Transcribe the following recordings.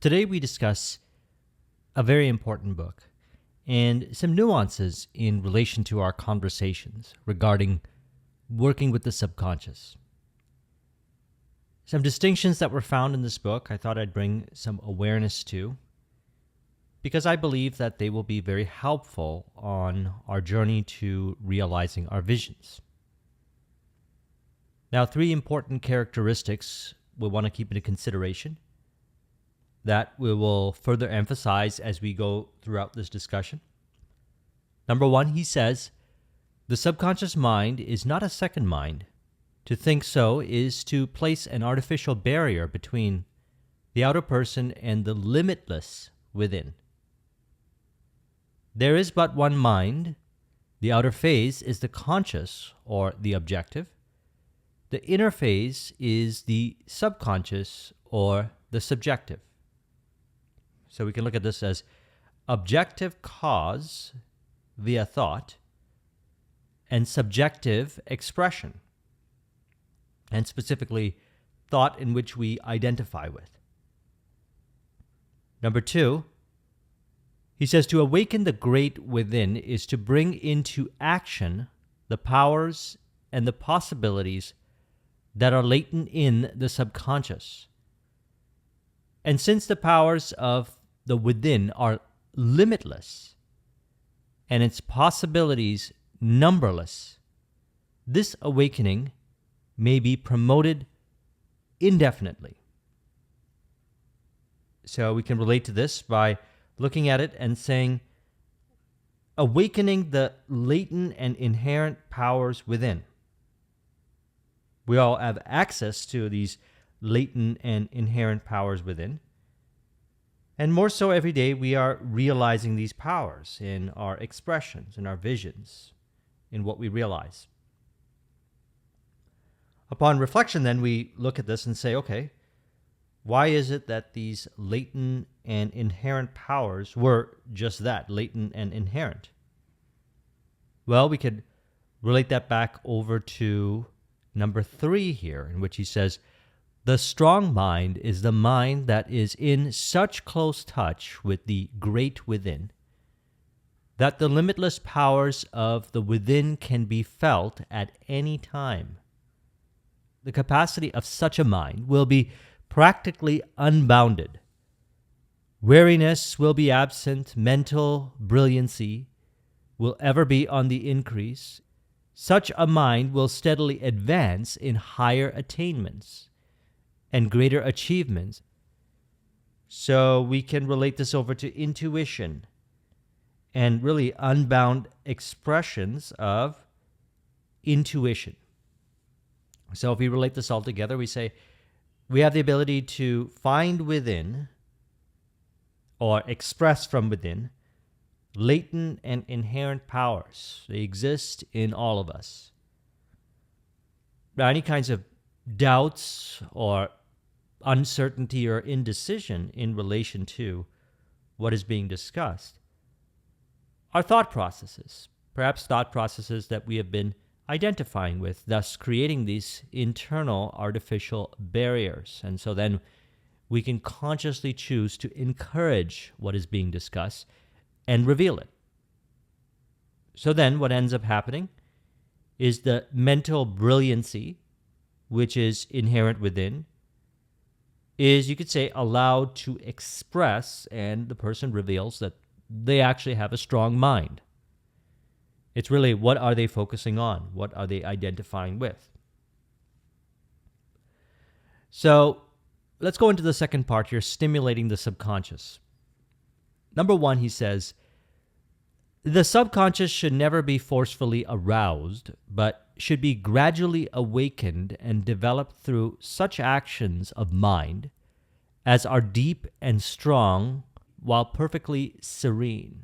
Today we discuss a very important book and some nuances in relation to our conversations regarding working with the subconscious. Some distinctions that were found in this book I thought I'd bring some awareness to, because I believe that they will be very helpful on our journey to realizing our visions. Now, three important characteristics we want to keep into consideration that we will further emphasize as we go throughout this discussion. Number one, he says, the subconscious mind is not a second mind. To think so is to place an artificial barrier between the outer person and the limitless within. There is but one mind. The outer phase is the conscious or the objective. The inner phase is the subconscious or the subjective. So we can look at this as objective cause via thought and subjective expression, and specifically thought in which we identify with. Number two, he says to awaken the great within is to bring into action the powers and the possibilities that are latent in the subconscious. And since the powers of the within are limitless and its possibilities numberless, this awakening may be promoted indefinitely. So we can relate to this by looking at it and saying, awakening the latent and inherent powers within. We all have access to these latent and inherent powers within. And more so every day, we are realizing these powers in our expressions, in our visions, in what we realize. Upon reflection, then, we look at this and say, okay, why is it that these latent and inherent powers were just that, latent and inherent? Well, we could relate that back over to number 3 here, in which he says, the strong mind is the mind that is in such close touch with the great within that the limitless powers of the within can be felt at any time. The capacity of such a mind will be practically unbounded. Weariness will be absent, mental brilliancy will ever be on the increase. Such a mind will steadily advance in higher attainments and greater achievements. So we can relate this over to intuition and really unbound expressions of intuition. So if we relate this all together, we say we have the ability to find within or express from within latent and inherent powers. They exist in all of us. Now, any kinds of doubts or uncertainty or indecision in relation to what is being discussed are thought processes, perhaps thought processes that we have been identifying with, thus creating these internal artificial barriers. And so then we can consciously choose to encourage what is being discussed and reveal it. So then what ends up happening is the mental brilliancy, which is inherent within, is, you could say, allowed to express, and the person reveals that they actually have a strong mind. It's really, what are they focusing on? What are they identifying with? So let's go into the second part here, stimulating the subconscious. Number one, he says, the subconscious should never be forcefully aroused, but should be gradually awakened and developed through such actions of mind as are deep and strong while perfectly serene.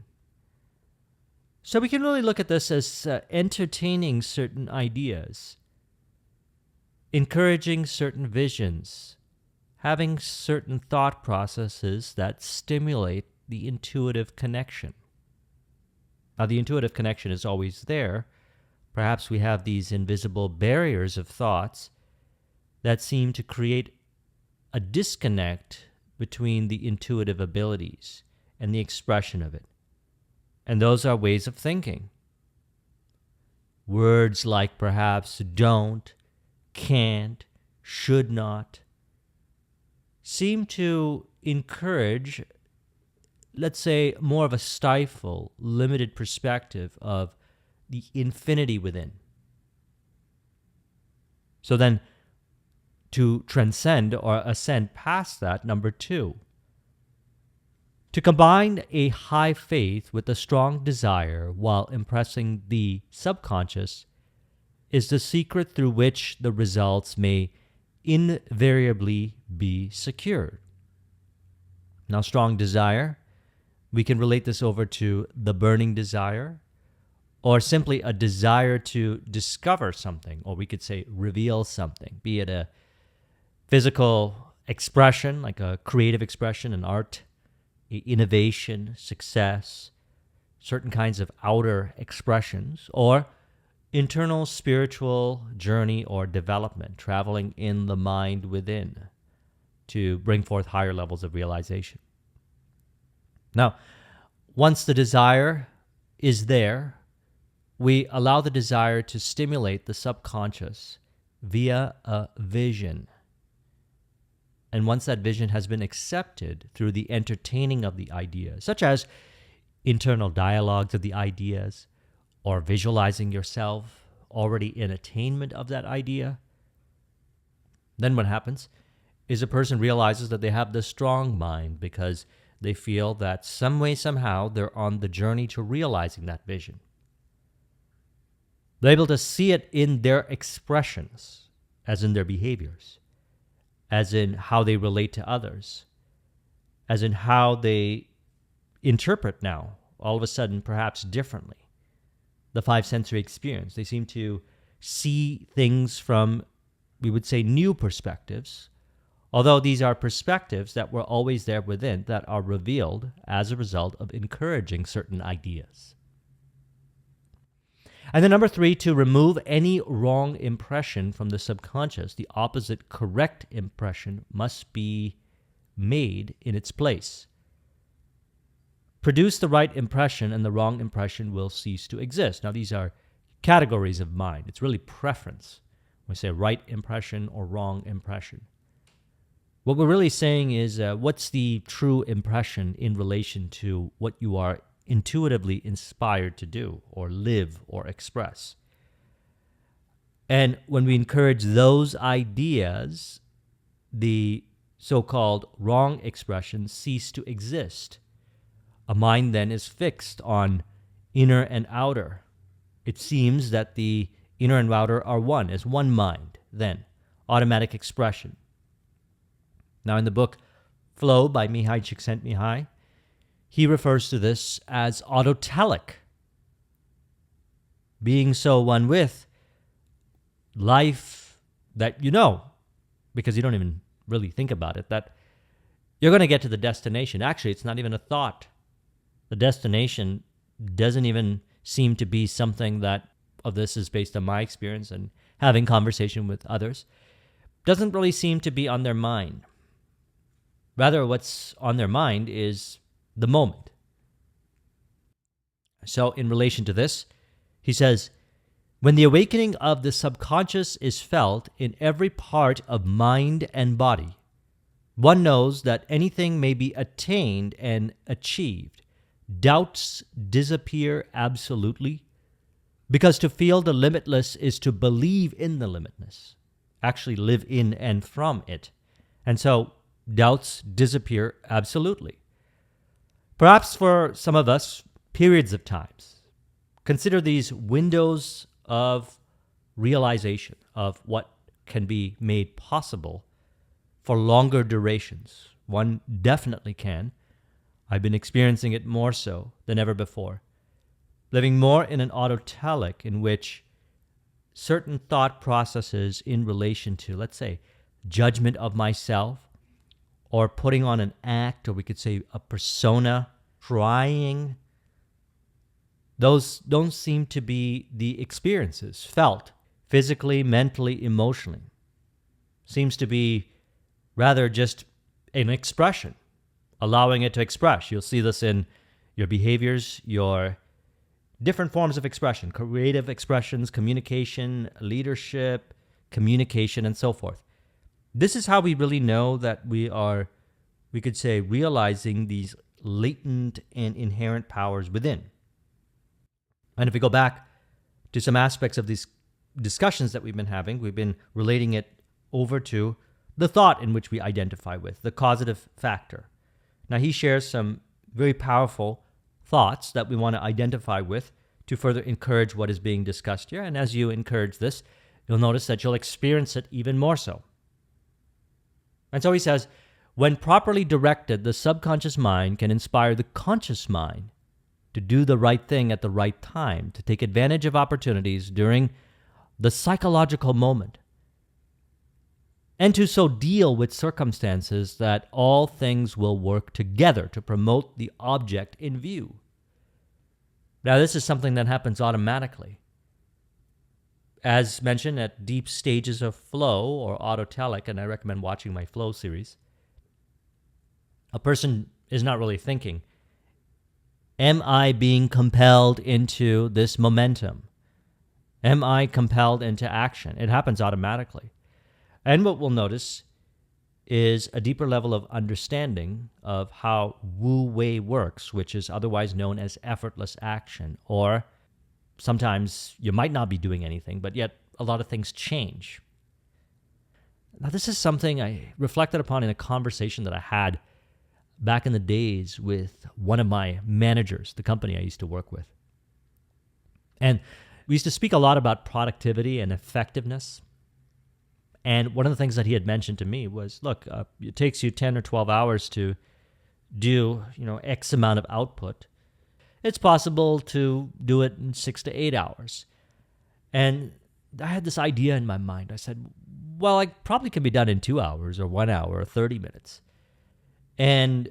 So we can really look at this as entertaining certain ideas, encouraging certain visions, having certain thought processes that stimulate the intuitive connection. Now, the intuitive connection is always there. Perhaps we have these invisible barriers of thoughts that seem to create a disconnect between the intuitive abilities and the expression of it. And those are ways of thinking. Words like perhaps don't, can't, should not seem to encourage, let's say, more of a stifle, limited perspective of the infinity within. So then, to transcend or ascend past that, number 2, to combine a high faith with a strong desire while impressing the subconscious is the secret through which the results may invariably be secured. Now, strong desire, we can relate this over to the burning desire, or simply a desire to discover something, or we could say reveal something, be it a physical expression, like a creative expression, an art, innovation, success, certain kinds of outer expressions, or internal spiritual journey or development, traveling in the mind within to bring forth higher levels of realization. Now, once the desire is there, we allow the desire to stimulate the subconscious via a vision. And once that vision has been accepted through the entertaining of the ideas, such as internal dialogues of the ideas, or visualizing yourself already in attainment of that idea, then what happens is a person realizes that they have this strong mind because they feel that some way, somehow, they're on the journey to realizing that vision. They're able to see it in their expressions, as in their behaviors, as in how they relate to others, as in how they interpret now, all of a sudden, perhaps differently, the five sensory experience. They seem to see things from, we would say, new perspectives, although these are perspectives that were always there within, that are revealed as a result of encouraging certain ideas. And then number 3, to remove any wrong impression from the subconscious, the opposite correct impression must be made in its place. Produce the right impression and the wrong impression will cease to exist. Now, these are categories of mind. It's really preference. We say right impression or wrong impression. What we're really saying is what's the true impression in relation to what you are intuitively inspired to do or live or express. And when we encourage those ideas, the so-called wrong expressions cease to exist. A mind then is fixed on inner and outer. It seems that the inner and outer are one, as one mind, then, automatic expression. Now in the book Flow by Mihaly Csikszentmihalyi, he refers to this as autotelic, being so one with life that you know, because you don't even really think about it, that you're going to get to the destination. Actually, it's not even a thought. The destination doesn't even seem to be something that, of this is based on my experience and having conversation with others, doesn't really seem to be on their mind. Rather, what's on their mind is the moment. So in relation to this, he says, when the awakening of the subconscious is felt in every part of mind and body, one knows that anything may be attained and achieved. Doubts disappear absolutely, because to feel the limitless is to believe in the limitless, actually live in and from it. And so doubts disappear absolutely. Perhaps for some of us, periods of times. Consider these windows of realization of what can be made possible for longer durations. One definitely can. I've been experiencing it more so than ever before. Living more in an autotelic in which certain thought processes in relation to, let's say, judgment of myself, or putting on an act, or we could say a persona, trying, those don't seem to be the experiences felt physically, mentally, emotionally. Seems to be rather just an expression, allowing it to express. You'll see this in your behaviors, your different forms of expression, creative expressions, communication, leadership, communication, and so forth. This is how we really know that we are, we could say, realizing these latent and inherent powers within. And if we go back to some aspects of these discussions that we've been having, we've been relating it over to the thought in which we identify with, the causative factor. Now, he shares some very powerful thoughts that we want to identify with to further encourage what is being discussed here. And as you encourage this, you'll notice that you'll experience it even more so. And so he says, when properly directed, the subconscious mind can inspire the conscious mind to do the right thing at the right time, to take advantage of opportunities during the psychological moment, and to so deal with circumstances that all things will work together to promote the object in view. Now, this is something that happens automatically. As mentioned, at deep stages of flow or autotelic, and I recommend watching my flow series, a person is not really thinking, am I being compelled into this momentum? Am I compelled into action? It happens automatically. And what we'll notice is a deeper level of understanding of how Wu Wei works, which is otherwise known as effortless action. Or sometimes you might not be doing anything, but yet a lot of things change. Now, this is something I reflected upon in a conversation that I had back in the days with one of my managers, the company I used to work with. And we used to speak a lot about productivity and effectiveness. And one of the things that he had mentioned to me was, look, it takes you 10 or 12 hours to do, X amount of output. It's possible to do it in 6 to 8 hours. And I had this idea in my mind. I said, well, it probably can be done in 2 hours or 1 hour or 30 minutes. And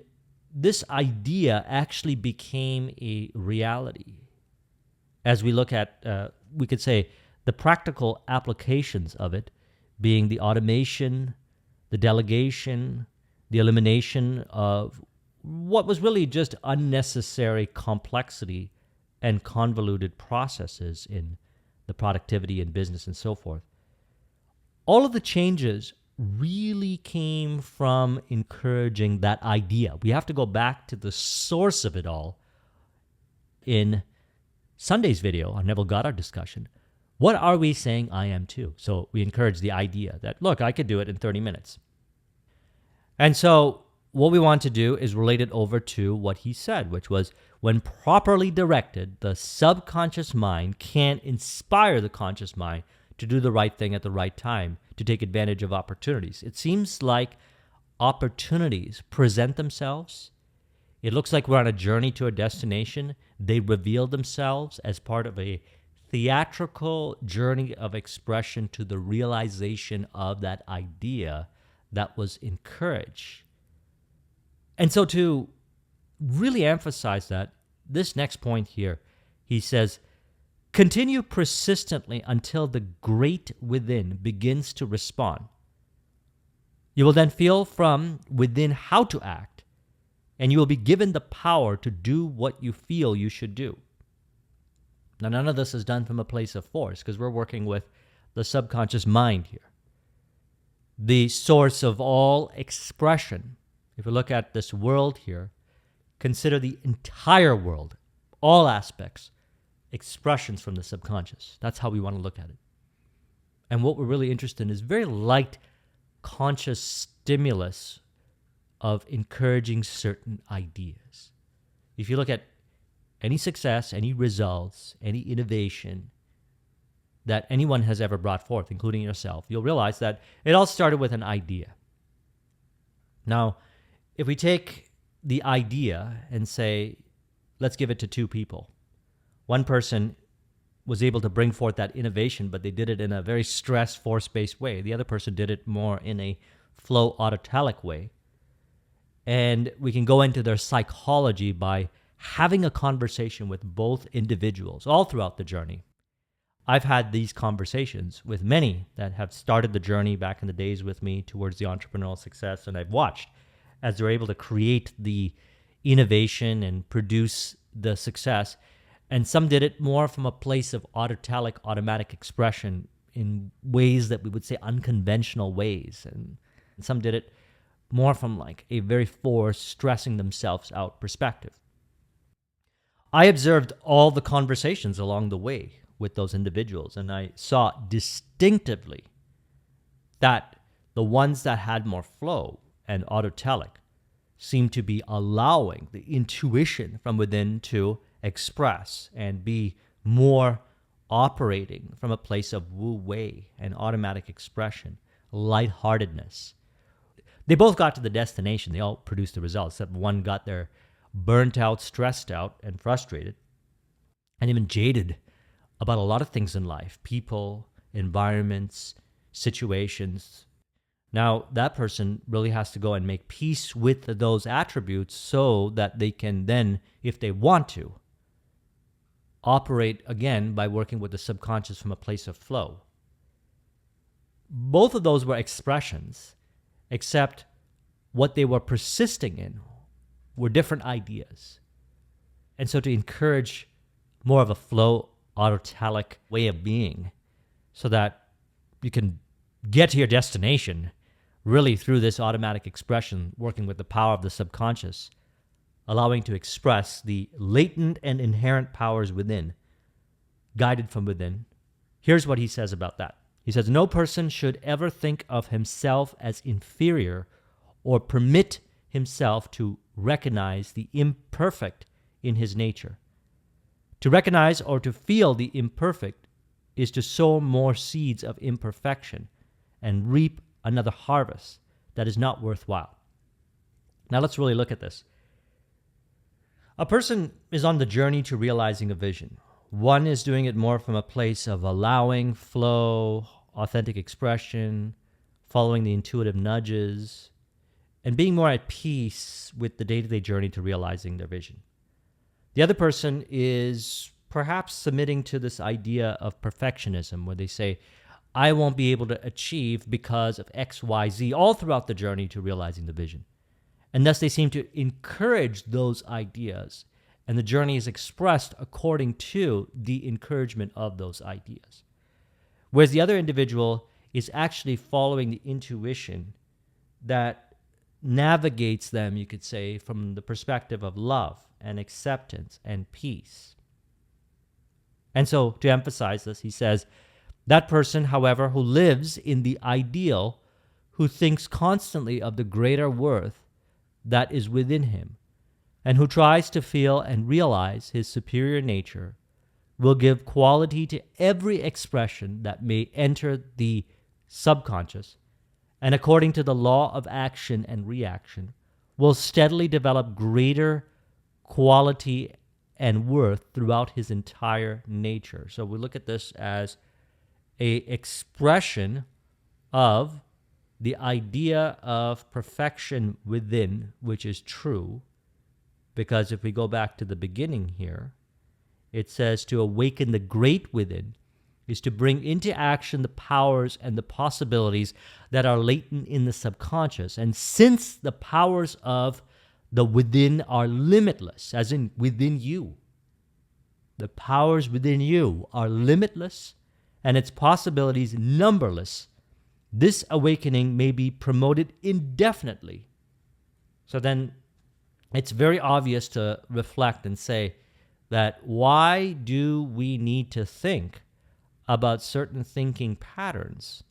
this idea actually became a reality as we look at, we could say, the practical applications of it, being the automation, the delegation, the elimination of what was really just unnecessary complexity and convoluted processes in the productivity in business and so forth. All of the changes really came from encouraging that idea. We have to go back to the source of it all. In Sunday's video on Neville Goddard discussion, what are we saying I am too? So we encourage the idea that, look, I could do it in 30 minutes. And so what we want to do is relate it over to what he said, which was, when properly directed, the subconscious mind can inspire the conscious mind to do the right thing at the right time, to take advantage of opportunities. It seems like opportunities present themselves. It looks like we're on a journey to a destination. They reveal themselves as part of a theatrical journey of expression to the realization of that idea that was encouraged. And so to really emphasize that, this next point here, he says, continue persistently until the great within begins to respond. You will then feel from within how to act, and you will be given the power to do what you feel you should do. Now, none of this is done from a place of force, because we're working with the subconscious mind here, the source of all expression. If we look at this world here, consider the entire world, all aspects, expressions from the subconscious. That's how we want to look at it. And what we're really interested in is very light, conscious stimulus of encouraging certain ideas. If you look at any success, any results, any innovation that anyone has ever brought forth, including yourself, you'll realize that it all started with an idea. Now, if we take the idea and say, let's give it to two people. One person was able to bring forth that innovation, but they did it in a very stress, force-based way. The other person did it more in a flow, autotelic way. And we can go into their psychology by having a conversation with both individuals all throughout the journey. I've had these conversations with many that have started the journey back in the days with me towards the entrepreneurial success, and I've watched as they're able to create the innovation and produce the success. And some did it more from a place of autotelic, automatic expression in ways that we would say unconventional ways. And some did it more from like a very forced, stressing themselves out perspective. I observed all the conversations along the way with those individuals, and I saw distinctively that the ones that had more flow and autotelic seemed to be allowing the intuition from within to express and be more operating from a place of wu wei and automatic expression, lightheartedness. They both got to the destination. They all produced the results, except one got there burnt out, stressed out, and frustrated, and even jaded about a lot of things in life, people, environments, situations. Now, that person really has to go and make peace with those attributes so that they can then, if they want to, operate again by working with the subconscious from a place of flow. Both of those were expressions, except what they were persisting in were different ideas. And so to encourage more of a flow, autotelic way of being so that you can get to your destination really through this automatic expression, working with the power of the subconscious, allowing to express the latent and inherent powers within, guided from within. Here's what he says about that. He says, no person should ever think of himself as inferior or permit himself to recognize the imperfect in his nature. To recognize or to feel the imperfect is to sow more seeds of imperfection and reap another harvest that is not worthwhile. Now let's really look at this. A person is on the journey to realizing a vision. One is doing it more from a place of allowing flow, authentic expression, following the intuitive nudges, and being more at peace with the day-to-day journey to realizing their vision. The other person is perhaps submitting to this idea of perfectionism, where they say, I won't be able to achieve because of X, Y, Z, all throughout the journey to realizing the vision. And thus they seem to encourage those ideas, and the journey is expressed according to the encouragement of those ideas. Whereas the other individual is actually following the intuition that navigates them, you could say, from the perspective of love and acceptance and peace. And so, to emphasize this, he says, that person, however, who lives in the ideal, who thinks constantly of the greater worth that is within him, and who tries to feel and realize his superior nature, will give quality to every expression that may enter the subconscious, and according to the law of action and reaction, will steadily develop greater quality and worth throughout his entire nature. So we look at this as a expression of the idea of perfection within, which is true, because if we go back to the beginning here, it says to awaken the great within is to bring into action the powers and the possibilities that are latent in the subconscious. And since the powers of the within are limitless, as in within you, the powers within you are limitless and its possibilities numberless, this awakening may be promoted indefinitely. So then it's very obvious to reflect and say that why do we need to think about certain thinking patterns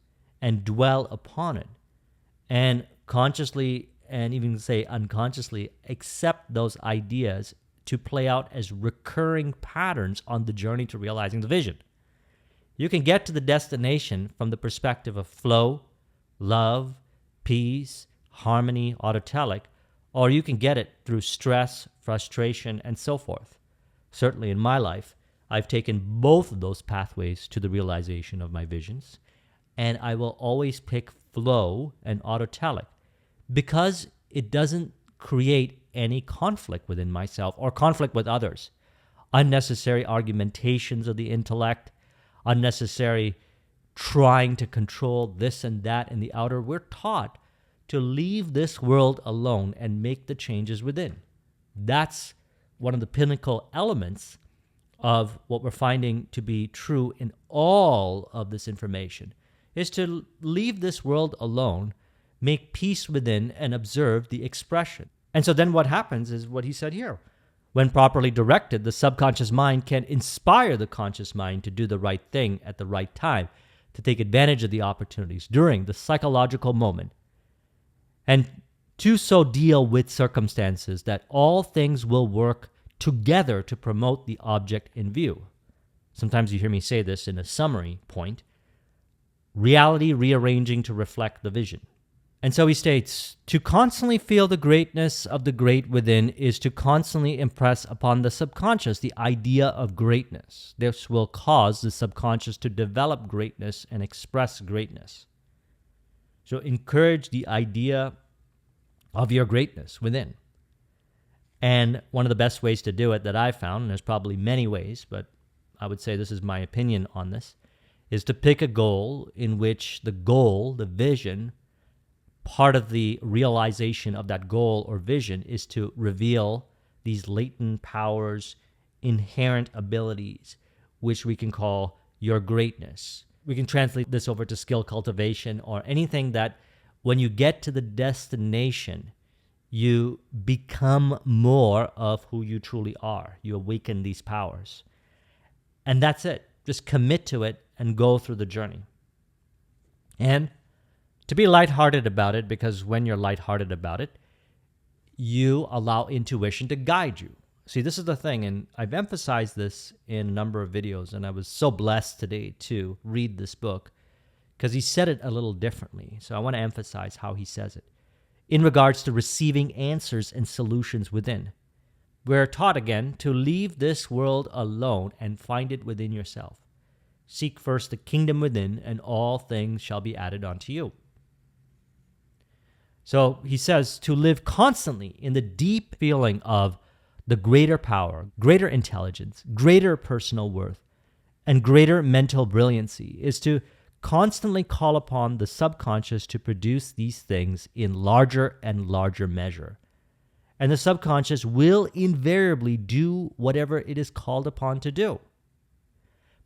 and dwell upon it and consciously and even say unconsciously accept those ideas to play out as recurring patterns on the journey to realizing the vision? You can get to the destination from the perspective of flow, love, peace, harmony, autotelic, or you can get it through stress, frustration, and so forth. Certainly in my life, I've taken both of those pathways to the realization of my visions, and I will always pick flow and autotelic because it doesn't create any conflict within myself or conflict with others. Unnecessary argumentations of the intellect, unnecessary trying to control this and that in the outer. We're taught to leave this world alone and make the changes within. That's one of the pinnacle elements of what we're finding to be true in all of this information, is to leave this world alone, make peace within, and observe the expression. And so then what happens is what he said here. When properly directed, the subconscious mind can inspire the conscious mind to do the right thing at the right time, to take advantage of the opportunities during the psychological moment, and to so deal with circumstances that all things will work together to promote the object in view. Sometimes you hear me say this in a summary point: reality rearranging to reflect the vision. And so he states, to constantly feel the greatness of the great within is to constantly impress upon the subconscious the idea of greatness. This will cause the subconscious to develop greatness and express greatness. So encourage the idea of your greatness within. And one of the best ways to do it that I've found, and there's probably many ways, but I would say this is my opinion on this, is to pick a goal in which the goal, the vision, part of the realization of that goal or vision is to reveal these latent powers, inherent abilities, which we can call your greatness. We can translate this over to skill cultivation or anything that when you get to the destination, you become more of who you truly are. You awaken these powers. And that's it. Just commit to it and go through the journey. And to be lighthearted about it, because when you're lighthearted about it, you allow intuition to guide you. See, this is the thing, and I've emphasized this in a number of videos, and I was so blessed today to read this book because he said it a little differently. So I want to emphasize how he says it. In regards to receiving answers and solutions within, we're taught again to leave this world alone and find it within yourself. Seek first the kingdom within, and all things shall be added unto you. So he says to live constantly in the deep feeling of the greater power, greater intelligence, greater personal worth, and greater mental brilliancy is to constantly call upon the subconscious to produce these things in larger and larger measure. And the subconscious will invariably do whatever it is called upon to do.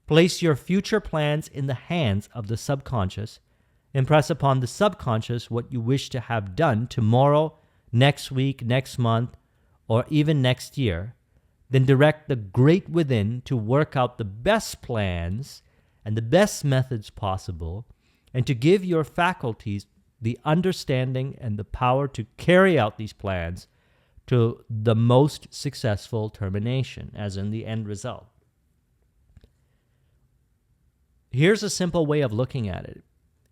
Place your future plans in the hands of the subconscious. Impress upon the subconscious what you wish to have done tomorrow, next week, next month, or even next year. Then direct the great within to work out the best plans and the best methods possible, and to give your faculties the understanding and the power to carry out these plans to the most successful termination, as in the end result. Here's a simple way of looking at it,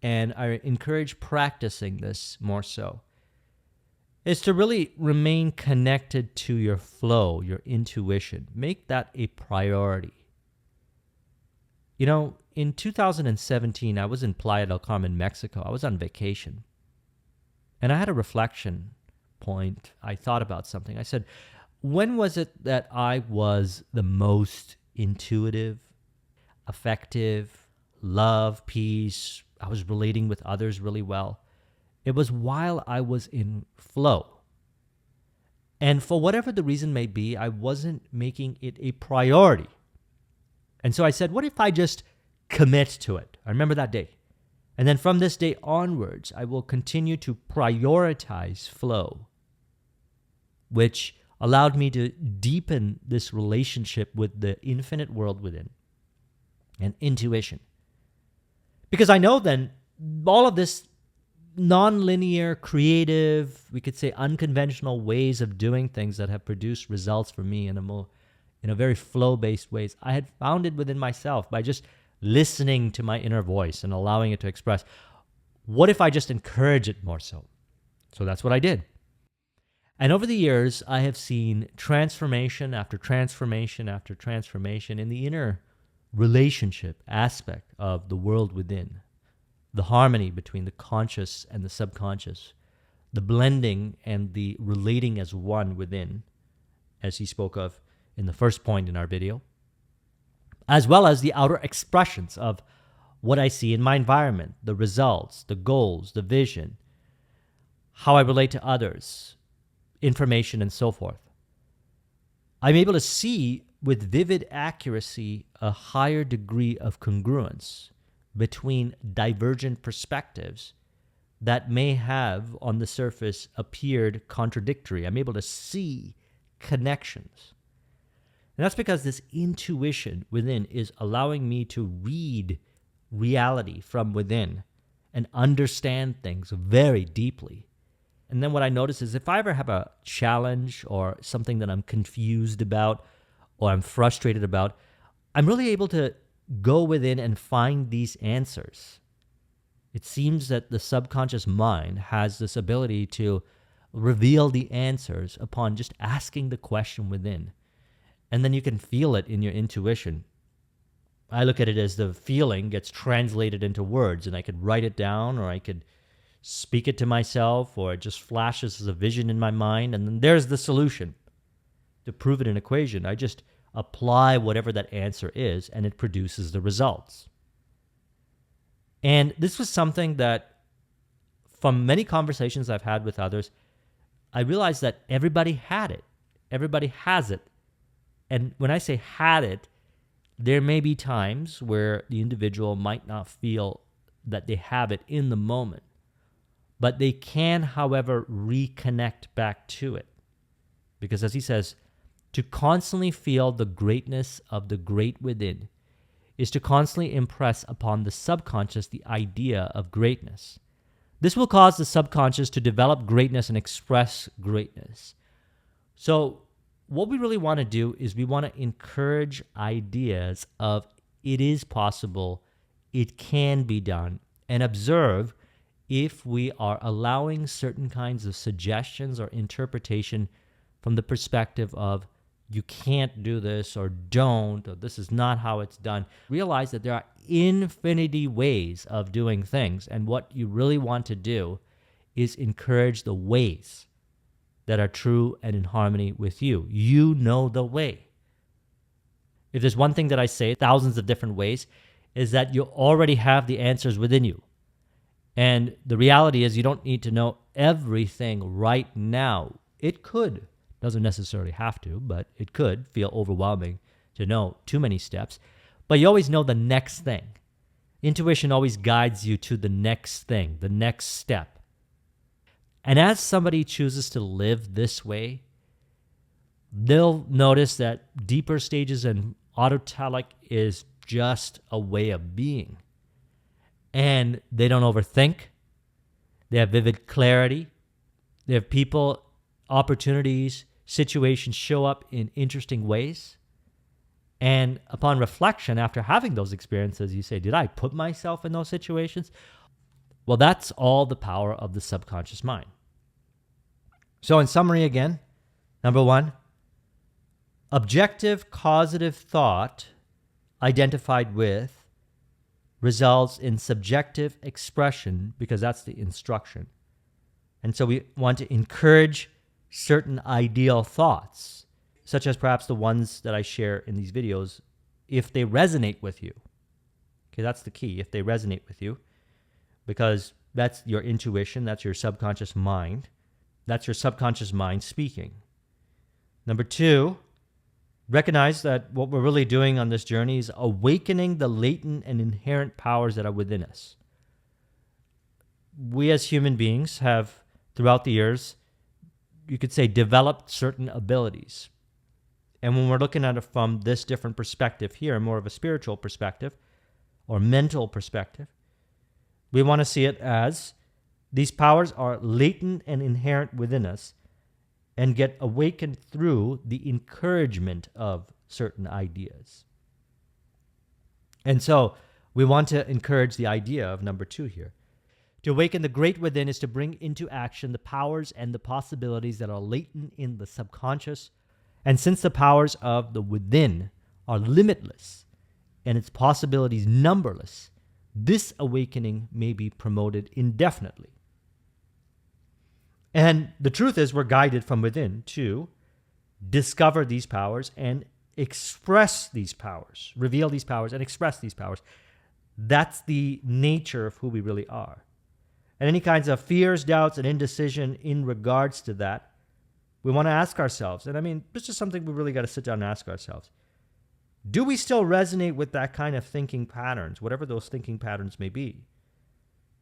and I encourage practicing this more so, is to really remain connected to your flow, your intuition. Make that a priority. You know, in 2017, I was in Playa del Carmen, Mexico. I was on vacation, and I had a reflection point. I thought about something. I said, when was it that I was the most intuitive, effective, love, peace? I was relating with others really well. It was while I was in flow. And for whatever the reason may be, I wasn't making it a priority. And so I said, what if I just commit to it? I remember that day. And then from this day onwards, I will continue to prioritize flow, which allowed me to deepen this relationship with the infinite world within and intuition. Because I know then all of this non-linear, creative, we could say unconventional ways of doing things that have produced results for me in a very flow-based ways, I had found it within myself by just listening to my inner voice and allowing it to express. What if I just encourage it more so? So that's what I did. And over the years, I have seen transformation after transformation after transformation in the inner relationship aspect of the world within, the harmony between the conscious and the subconscious, the blending and the relating as one within, as he spoke of in the first point in our video, as well as the outer expressions of what I see in my environment, the results, the goals, the vision. how I relate to others, information, and so forth. I'm able to see with vivid accuracy a higher degree of congruence between divergent perspectives that may have on the surface appeared contradictory. I'm able to see connections. And that's because this intuition within is allowing me to read reality from within and understand things very deeply. And then what I notice is if I ever have a challenge or something that I'm confused about or I'm frustrated about, I'm really able to go within and find these answers. It seems that the subconscious mind has this ability to reveal the answers upon just asking the question within. And then you can feel it in your intuition. I look at it as the feeling gets translated into words, and I could write it down, or I could speak it to myself, or it just flashes as a vision in my mind, and then there's the solution. To prove it in an equation, I just apply whatever that answer is, and it produces the results. And this was something that, from many conversations I've had with others, I realized that everybody had it. Everybody has it. And when I say had it, there may be times where the individual might not feel that they have it in the moment, but they can, however, reconnect back to it. Because as he says, to constantly feel the greatness of the great within is to constantly impress upon the subconscious the idea of greatness. This will cause the subconscious to develop greatness and express greatness. So what we really want to do is we want to encourage ideas of it is possible, it can be done, and observe if we are allowing certain kinds of suggestions or interpretation from the perspective of you can't do this, or don't, or this is not how it's done. Realize that there are infinity ways of doing things, and what you really want to do is encourage the ways that are true and in harmony with you. You know the way. If there's one thing that I say thousands of different ways, is that you already have the answers within you. And the reality is you don't need to know everything right now. It could, doesn't necessarily have to, but it could feel overwhelming to know too many steps. But you always know the next thing. Intuition always guides you to the next thing, the next step. And as somebody chooses to live this way, they'll notice that deeper stages and autotelic is just a way of being. And they don't overthink. They have vivid clarity. They have people, opportunities, situations show up in interesting ways. And upon reflection, after having those experiences, you say, did I put myself in those situations? Well, that's all the power of the subconscious mind. So in summary again, number one, objective causative thought identified with results in subjective expression, because that's the instruction. And so we want to encourage certain ideal thoughts, such as perhaps the ones that I share in these videos, if they resonate with you. Okay, that's the key, if they resonate with you, because that's your intuition, that's your subconscious mind. That's your subconscious mind speaking. Number two, recognize that what we're really doing on this journey is awakening the latent and inherent powers that are within us. We as human beings have, throughout the years, you could say, developed certain abilities. And when we're looking at it from this different perspective here, more of a spiritual perspective or mental perspective, we want to see it as these powers are latent and inherent within us and get awakened through the encouragement of certain ideas. And so we want to encourage the idea of number two here. To awaken the great within is to bring into action the powers and the possibilities that are latent in the subconscious. And since the powers of the within are limitless and its possibilities numberless, this awakening may be promoted indefinitely. And the truth is we're guided from within to discover these powers and express these powers, reveal these powers and express these powers. That's the nature of who we really are. and any kinds of fears, doubts, and indecision in regards to that, we want to ask ourselves, and I mean, this is something we really got to sit down and ask ourselves. Do we still resonate with that kind of thinking patterns, whatever those thinking patterns may be,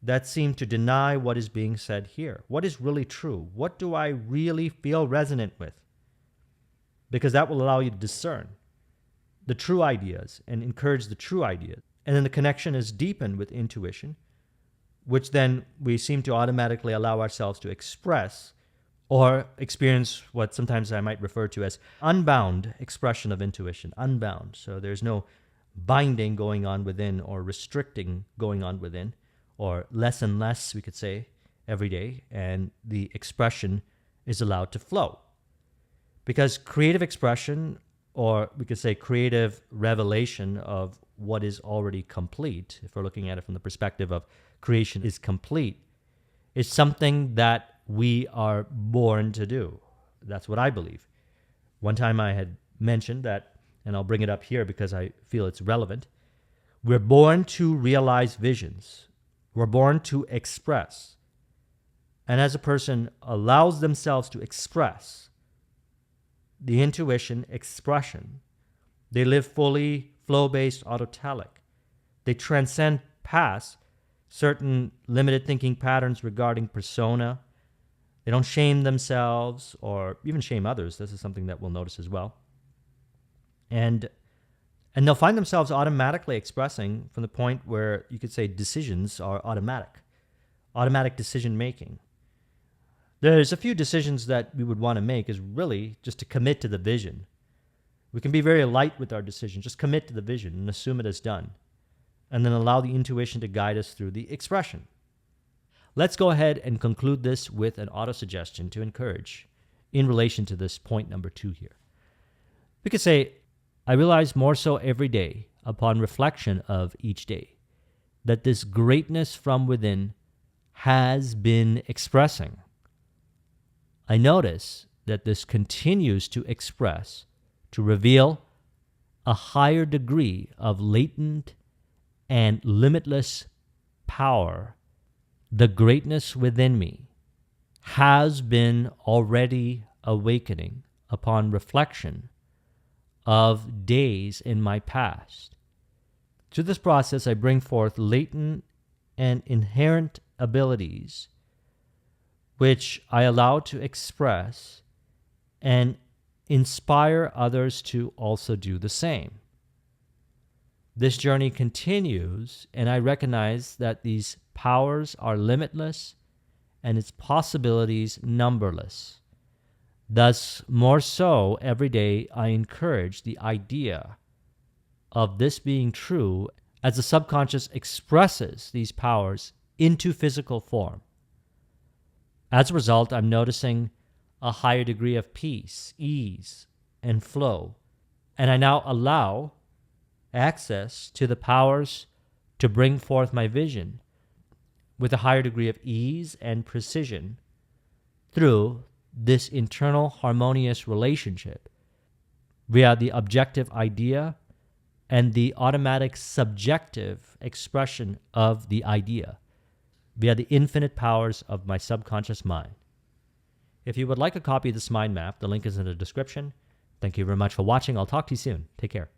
that seem to deny what is being said here? What is really true? What do I really feel resonant with? Because that will allow you to discern the true ideas and encourage the true ideas. And then the connection is deepened with intuition, which then we seem to automatically allow ourselves to express or experience what sometimes I might refer to as unbound expression of intuition, unbound. So there's no binding going on within or restricting going on within, or less and less, we could say, every day, and the expression is allowed to flow. Because creative expression, or we could say creative revelation of what is already complete, if we're looking at it from the perspective of creation is complete, is something that we are born to do. That's what I believe. One time I had mentioned that, and I'll bring it up here because I feel it's relevant. We're born to realize visions. We're born to express. And as a person allows themselves to express the intuition expression, they live fully flow-based autotelic. They transcend past certain limited thinking patterns regarding persona. They don't shame themselves or even shame others. This is something that we'll notice as well. And they'll find themselves automatically expressing from the point where you could say decisions are automatic decision making. There's a few decisions that we would want to make is really just to commit to the vision. We can be very light with our decisions. Just commit to the vision and assume it is done. And then allow the intuition to guide us through the expression. Let's go ahead and conclude this with an auto-suggestion to encourage in relation to this point number 2 here. We could say, I realize more so every day upon reflection of each day that this greatness from within has been expressing. I notice that this continues to express, to reveal a higher degree of latent and limitless power. The greatness within me has been already awakening upon reflection of days in my past. Through this process, I bring forth latent and inherent abilities which I allow to express and inspire others to also do the same. This journey continues, and I recognize that these powers are limitless and its possibilities numberless. Thus, more so, every day I encourage the idea of this being true as the subconscious expresses these powers into physical form. As a result, I'm noticing a higher degree of peace, ease, and flow, and I now allow access to the powers to bring forth my vision with a higher degree of ease and precision through this internal harmonious relationship via the objective idea and the automatic subjective expression of the idea via the infinite powers of my subconscious mind. If you would like a copy of this mind map, the link is in the description. Thank you very much for watching. I'll talk to you soon. Take care.